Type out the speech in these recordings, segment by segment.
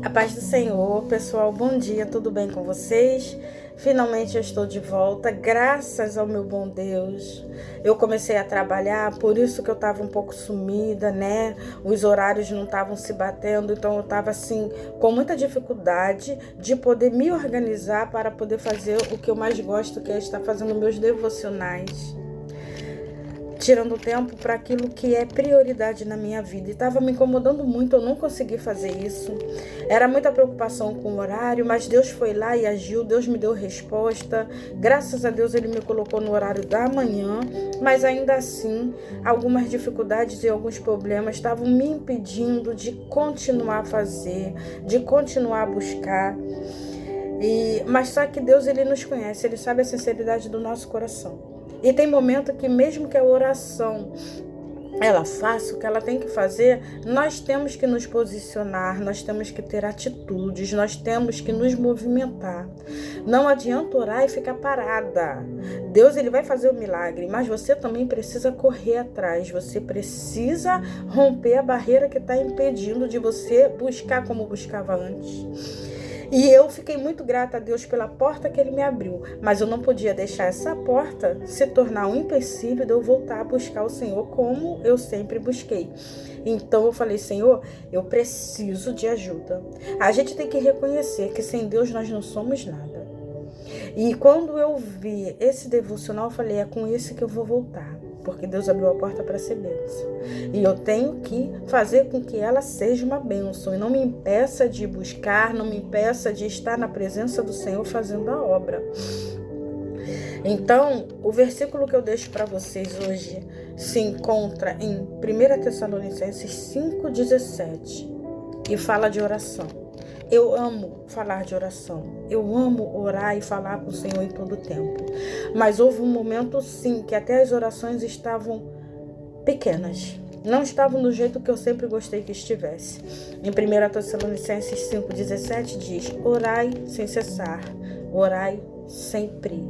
A paz do Senhor, pessoal, bom dia, tudo bem com vocês? Finalmente eu estou de volta, graças ao meu bom Deus. Eu comecei a trabalhar, por isso que eu estava um pouco sumida, né? Os horários não estavam se batendo, então eu estava assim, com muita dificuldade de poder me organizar para poder fazer o que eu mais gosto, que é estar fazendo meus devocionais. Tirando tempo para aquilo que é prioridade na minha vida. E estava me incomodando muito, eu não consegui fazer isso. Era muita preocupação com o horário, mas Deus foi lá e agiu, Deus me deu resposta. Graças a Deus Ele me colocou no horário da manhã, mas ainda assim, algumas dificuldades e alguns problemas estavam me impedindo de continuar a fazer, de continuar a buscar. Mas só que Deus, Ele nos conhece, Ele sabe a sinceridade do nosso coração. E tem momento que mesmo que a oração ela faça o que ela tem que fazer, nós temos que nos posicionar, nós temos que ter atitudes, nós temos que nos movimentar. Não adianta orar e ficar parada. Deus, Ele vai fazer o milagre, mas você também precisa correr atrás, você precisa romper a barreira que está impedindo de você buscar como buscava antes. E eu fiquei muito grata a Deus pela porta que Ele me abriu, mas eu não podia deixar essa porta se tornar um empecilho de eu voltar a buscar o Senhor como eu sempre busquei. Então eu falei, Senhor, eu preciso de ajuda. A gente tem que reconhecer que sem Deus nós não somos nada. E quando eu vi esse devocional, eu falei, é com esse que eu vou voltar. Porque Deus abriu a porta para ser bênção. E eu tenho que fazer com que ela seja uma bênção. E não me impeça de buscar, não me impeça de estar na presença do Senhor fazendo a obra. Então, o versículo que eu deixo para vocês hoje se encontra em 1 Tessalonicenses 5,17 e fala de oração. Eu amo falar de oração, eu amo orar e falar com o Senhor em todo o tempo. Mas houve um momento, sim, que até as orações estavam pequenas. Não estavam do jeito que eu sempre gostei que estivesse. Em 1 Tessalonicenses 5,17 diz, orai sem cessar, orai sempre,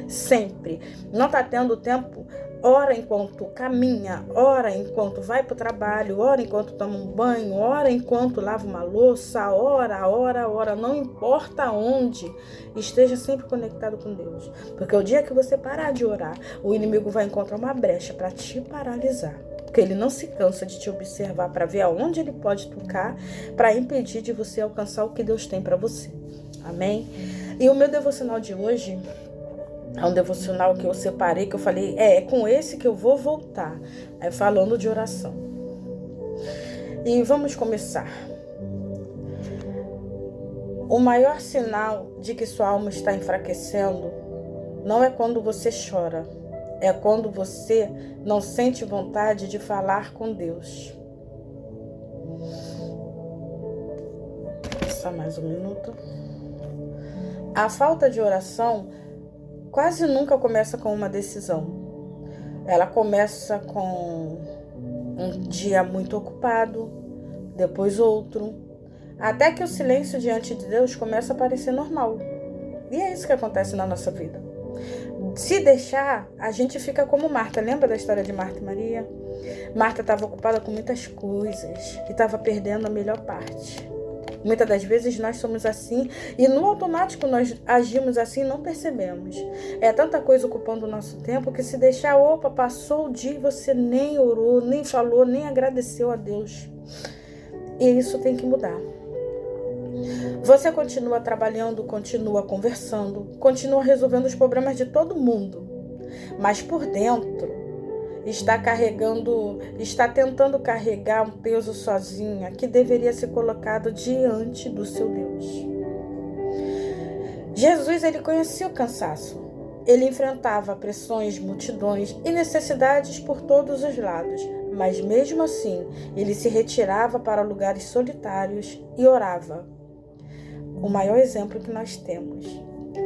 sempre. Não está tendo tempo? Ora enquanto caminha, ora enquanto vai para o trabalho, ora enquanto toma um banho, ora enquanto lava uma louça, ora, não importa onde, esteja sempre conectado com Deus. Porque o dia que você parar de orar, o inimigo vai encontrar uma brecha para te paralisar. Porque ele não se cansa de te observar para ver aonde ele pode tocar, para impedir de você alcançar o que Deus tem para você. Amém? E o meu devocional de hoje é um devocional que eu separei, que eu falei, é com esse que eu vou voltar, falando de oração. E vamos começar. O maior sinal de que sua alma está enfraquecendo não é quando você chora, é quando você não sente vontade de falar com Deus. Só mais um minuto. A falta de oração quase nunca começa com uma decisão. Ela começa com um dia muito ocupado, depois outro, até que o silêncio diante de Deus começa a parecer normal. E é isso que acontece na nossa vida. Se deixar, a gente fica como Marta. Lembra da história de Marta e Maria? Marta estava ocupada com muitas coisas e estava perdendo a melhor parte. Muitas das vezes nós somos assim e no automático nós agimos assim e não percebemos. É tanta coisa ocupando o nosso tempo que se deixar, passou o dia e você nem orou, nem falou, nem agradeceu a Deus. E isso tem que mudar. Você continua trabalhando, continua conversando, continua resolvendo os problemas de todo mundo. Mas por dentro está tentando carregar um peso sozinha que deveria ser colocado diante do seu Deus. Jesus, ele conhecia o cansaço. Ele enfrentava pressões, multidões e necessidades por todos os lados, mas mesmo assim, ele se retirava para lugares solitários e orava. O maior exemplo que nós temos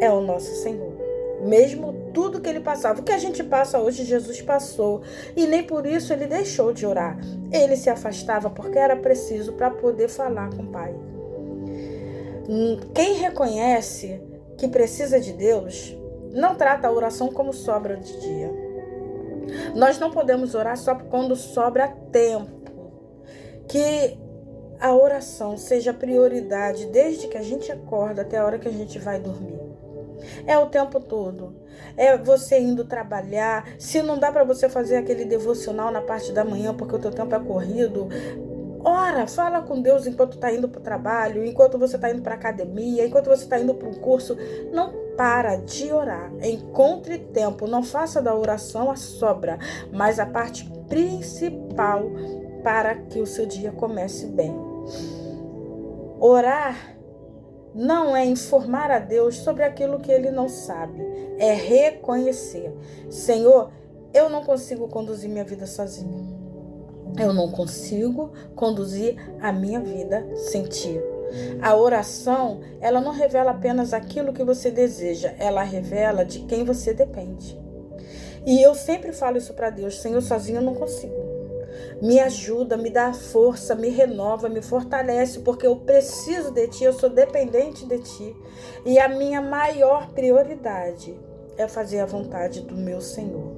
é o nosso Senhor. Mesmo tudo que ele passava, o que a gente passa hoje, Jesus passou. E nem por isso ele deixou de orar. Ele se afastava porque era preciso para poder falar com o Pai. Quem reconhece que precisa de Deus, não trata a oração como sobra de dia. Nós não podemos orar só quando sobra tempo. Que a oração seja prioridade desde que a gente acorda até a hora que a gente vai dormir. É o tempo todo. É você indo trabalhar. Se não dá para você fazer aquele devocional na parte da manhã porque o teu tempo é corrido, ora, fala com Deus enquanto está indo para o trabalho, enquanto você está indo para a academia, enquanto você está indo para um curso. Não para de orar. Encontre tempo. Não faça da oração a sobra, mas a parte principal para que o seu dia comece bem. Orar não é informar a Deus sobre aquilo que Ele não sabe. É reconhecer. Senhor, eu não consigo conduzir minha vida sozinha. Eu não consigo conduzir a minha vida sem Ti. A oração, ela não revela apenas aquilo que você deseja. Ela revela de quem você depende. E eu sempre falo isso para Deus. Senhor, sozinho eu não consigo. Me ajuda, me dá força, me renova, me fortalece, porque eu preciso de Ti, eu sou dependente de Ti. E a minha maior prioridade é fazer a vontade do meu Senhor.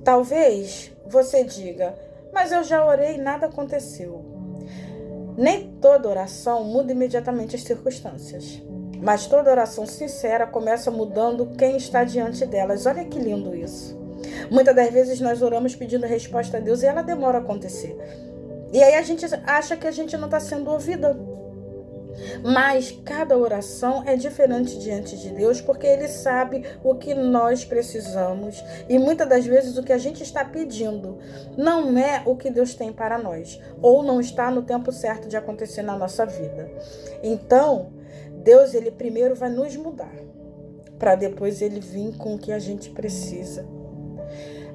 Talvez você diga, mas eu já orei e nada aconteceu. Nem toda oração muda imediatamente as circunstâncias, mas toda oração sincera começa mudando quem está diante delas. Olha que lindo isso. Muitas das vezes nós oramos pedindo resposta a Deus e ela demora a acontecer. E aí a gente acha que a gente não está sendo ouvida. Mas cada oração é diferente diante de Deus, porque Ele sabe o que nós precisamos. E muitas das vezes o que a gente está pedindo não é o que Deus tem para nós, ou não está no tempo certo de acontecer na nossa vida. Então, Deus, Ele primeiro vai nos mudar, para depois Ele vir com o que a gente precisa.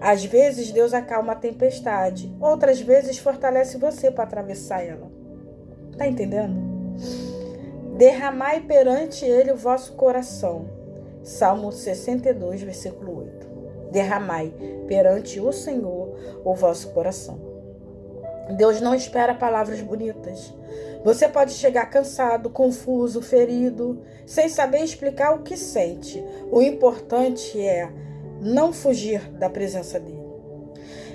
Às vezes Deus acalma a tempestade, outras vezes fortalece você para atravessar ela. Tá entendendo? Derramai perante Ele o vosso coração. Salmo 62, versículo 8. Derramai perante o Senhor o vosso coração. Deus não espera palavras bonitas. Você pode chegar cansado, confuso, ferido, sem saber explicar o que sente. O importante é não fugir da presença dele.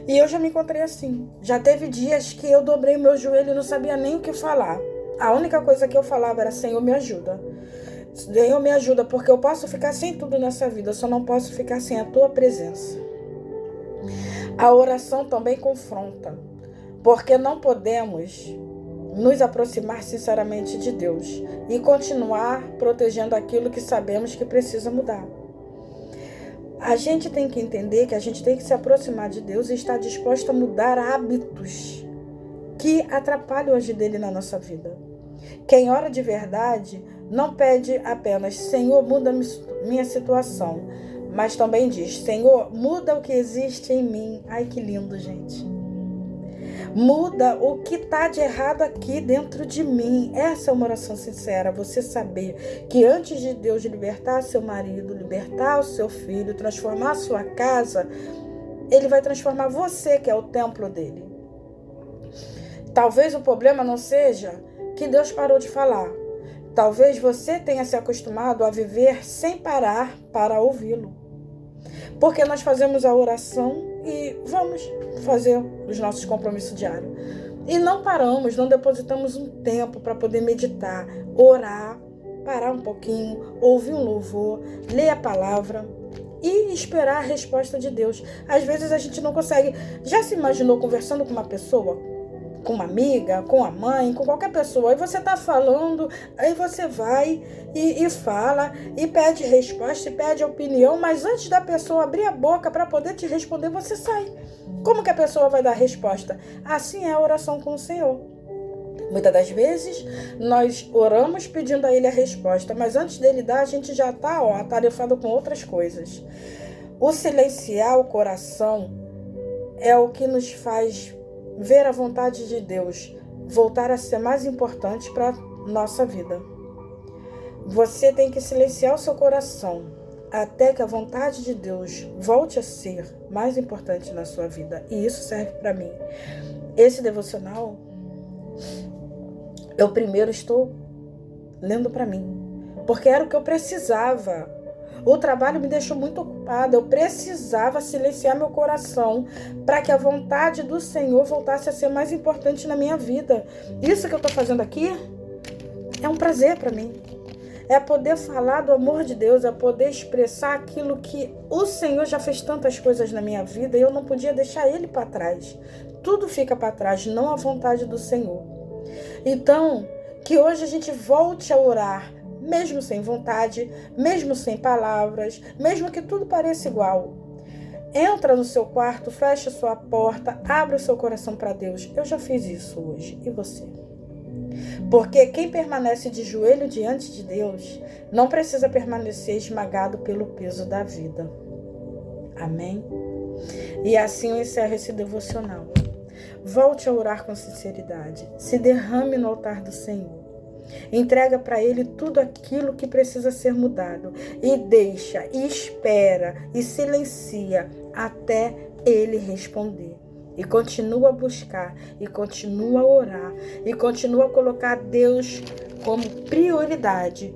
E eu já me encontrei assim. Já teve dias que eu dobrei meu joelho e não sabia nem o que falar. A única coisa que eu falava era, Senhor, me ajuda. Senhor, me ajuda, porque eu posso ficar sem tudo nessa vida, eu só não posso ficar sem a tua presença. A oração também confronta, porque não podemos nos aproximar sinceramente de Deus e continuar protegendo aquilo que sabemos que precisa mudar. A gente tem que entender que a gente tem que se aproximar de Deus e estar disposto a mudar hábitos que atrapalham o agir dele na nossa vida. Quem ora de verdade não pede apenas, Senhor, muda minha situação, mas também diz, Senhor, muda o que existe em mim. Ai, que lindo, gente. Muda o que está de errado aqui dentro de mim. Essa é uma oração sincera. Você saber que antes de Deus libertar seu marido, libertar o seu filho, transformar a sua casa, Ele vai transformar você, que é o templo dele. Talvez o problema não seja que Deus parou de falar. Talvez você tenha se acostumado a viver sem parar para ouvi-lo. Porque nós fazemos a oração e vamos fazer os nossos compromissos diários. E não paramos, não depositamos um tempo para poder meditar, orar, parar um pouquinho, ouvir um louvor, ler a palavra e esperar a resposta de Deus. Às vezes a gente não consegue. Já se imaginou conversando com uma pessoa? Com uma amiga, com a mãe, com qualquer pessoa. Aí você está falando, aí você vai e fala, e pede resposta, e pede opinião, mas antes da pessoa abrir a boca para poder te responder, você sai. Como que a pessoa vai dar resposta? Assim é a oração com o Senhor. Muitas das vezes, nós oramos pedindo a Ele a resposta, mas antes dele dar, a gente já está atarefado com outras coisas. O silenciar o coração é o que nos faz ver a vontade de Deus voltar a ser mais importante para a nossa vida. Você tem que silenciar o seu coração até que a vontade de Deus volte a ser mais importante na sua vida. E isso serve para mim. Esse devocional, eu primeiro estou lendo para mim, porque era o que eu precisava. O trabalho me deixou muito ocupada. Eu precisava silenciar meu coração para que a vontade do Senhor voltasse a ser mais importante na minha vida. Isso que eu estou fazendo aqui é um prazer para mim. É poder falar do amor de Deus, é poder expressar aquilo que o Senhor já fez tantas coisas na minha vida e eu não podia deixar Ele para trás. Tudo fica para trás, não a vontade do Senhor. Então, que hoje a gente volte a orar, mesmo sem vontade, mesmo sem palavras, mesmo que tudo pareça igual. Entra no seu quarto, fecha sua porta, abre o seu coração para Deus. Eu já fiz isso hoje. E você? Porque quem permanece de joelho diante de Deus não precisa permanecer esmagado pelo peso da vida. Amém? E assim eu encerro esse devocional. Volte a orar com sinceridade. Se derrame no altar do Senhor. Entrega para Ele tudo aquilo que precisa ser mudado. E deixa, e espera, e silencia até Ele responder. E continua a buscar, e continua a orar, e continua a colocar Deus como prioridade.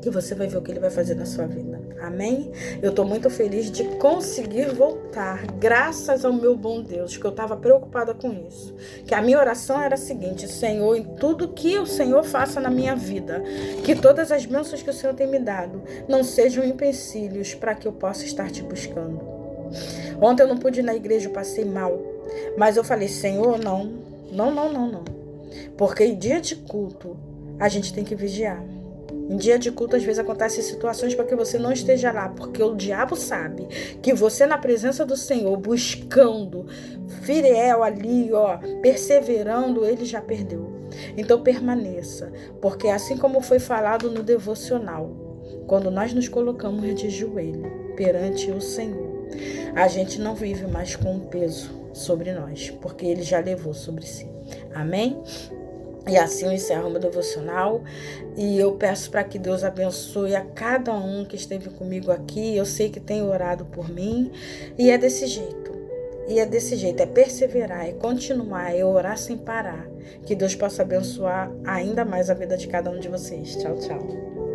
E você vai ver o que Ele vai fazer na sua vida. Amém? Eu estou muito feliz de conseguir voltar, graças ao meu bom Deus, que eu estava preocupada com isso. Que a minha oração era a seguinte: Senhor, em tudo que o Senhor faça na minha vida, que todas as bênçãos que o Senhor tem me dado não sejam empecilhos para que eu possa estar te buscando. Ontem eu não pude ir na igreja, eu passei mal. Mas eu falei, Senhor, não. Porque em dia de culto, a gente tem que vigiar. Em dia de culto, às vezes, acontecem situações para que você não esteja lá. Porque o diabo sabe que você, na presença do Senhor, buscando, fiel ali, perseverando, ele já perdeu. Então, permaneça. Porque assim como foi falado no devocional, quando nós nos colocamos de joelho perante o Senhor, a gente não vive mais com um peso sobre nós, porque Ele já levou sobre si. Amém? E assim eu encerro meu devocional e eu peço para que Deus abençoe a cada um que esteve comigo aqui. Eu sei que tem orado por mim e é desse jeito. É perseverar, é continuar, é orar sem parar. Que Deus possa abençoar ainda mais a vida de cada um de vocês. Tchau, tchau.